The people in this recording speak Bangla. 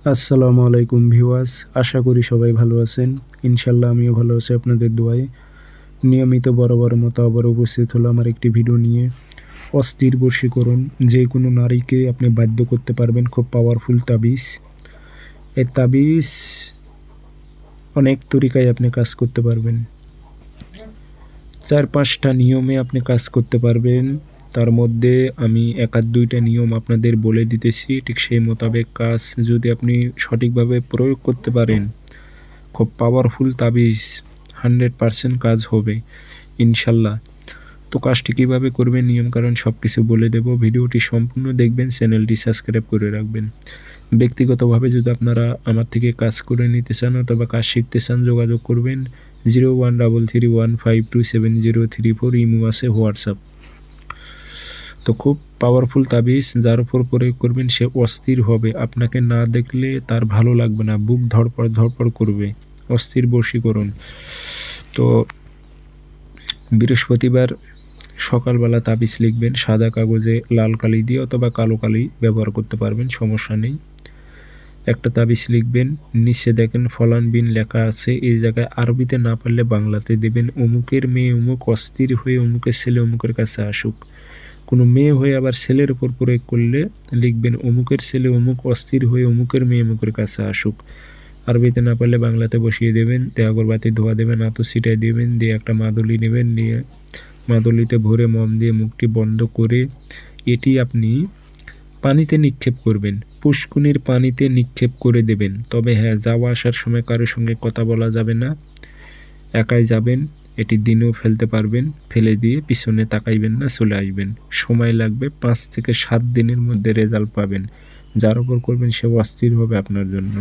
আসসালামু আলাইকুম ভিউয়ার্স, আশা করি সবাই ভালো আছেন। ইনশাল্লাহ আমিও ভালো আছি আপনাদের দোয়ায়। নিয়মিত বরাবর মতো আবার উপস্থিত হলো আমার একটি ভিডিও নিয়ে। অস্থির বশীকরণ, যে কোনো নারীকে আপনি বাধ্য করতে পারবেন। খুব পাওয়ারফুল তাবিজ। এই তাবিজ অনেক তরিকায় আপনি কাজ করতে পারবেন। 4-5টা নিয়মে আপনি কাজ করতে পারবেন। তার মধ্যে আমি 1-2টা নিয়ম আপনাদের বলে দিতেছি, ঠিক সেই মোতাবেক কাজ যদি আপনি সঠিকভাবে প্রয়োগ করতে পারেন, খুব পাওয়ারফুল তাবিজ, 100% কাজ হবে ইনশাল্লাহ। তো কাজটি কীভাবে করবেন, নিয়মকানুন সব কিছু বলে দেব। ভিডিওটি সম্পূর্ণ দেখবেন, চ্যানেলটি সাবস্ক্রাইব করে রাখবেন। ব্যক্তিগতভাবে যদি আপনারা আমার থেকে কাজ করে নিতে চান অথবা কাজ শিখতে চান, যোগাযোগ করবেন 0133152703 ইমো আছে, হোয়াটসঅ্যাপ। তো খুব পাওয়ারফুল তাবিজ, যার উপর প্রয়োগ করবেন সে অস্থির হবে। আপনাকে না দেখলে তার ভালো লাগবে না, বুক ধড়পড় ধড়পড় করবে। অস্থির বশীকরণ। তো বৃহস্পতিবার সকালবেলা তাবিজ লিখবেন সাদা কাগজে, লাল কালি দিয়ে অথবা কালো কালি ব্যবহার করতে পারবেন, সমস্যা নেই। একটা তাবিজ লিখবেন, নিচে দেখেন ফলান বিন লেখা আছে, এই জায়গায় আরবিতে না পারলে বাংলাতে দেবেন। অমুকের মেয়ে অমুক অস্থির হয়ে অমুকের ছেলে অমুকের কাছে আসুক। কোনো মেয়ে হয়ে আবার ছেলের উপর প্রয়োগ করলে লিখবেন অমুকের ছেলে অমুক অস্থির হয়ে অমুকের মেয়ে অমুকের কাছে আসুক। আরবিতে না পারলে বাংলাতে বসিয়ে দেবেন। তে আগরবাতি ধোয়া দেবেন, আতর ছিটাই দেবেন, দিয়ে একটা মাদুলি নেবেন, নিয়ে মাদুলিতে ভরে মম দিয়ে মুখটি বন্ধ করে এটি আপনি পানিতে নিক্ষেপ করবেন। পুষ্কুনির পানিতে নিক্ষেপ করে দেবেন। তবে হ্যাঁ, যাওয়া আসার সময় কারোর সঙ্গে কথা বলা যাবে না, একাই যাবেন। এটি দিনেও ফেলতে পারবেন, ফেলে দিয়ে পিছনে তাকাইবেন না, চলে আসবেন। সময় লাগবে 5 থেকে 7 দিনের মধ্যে রেজাল্ট পাবেন। যার উপর করবেন সে অস্থির হবে আপনার জন্য।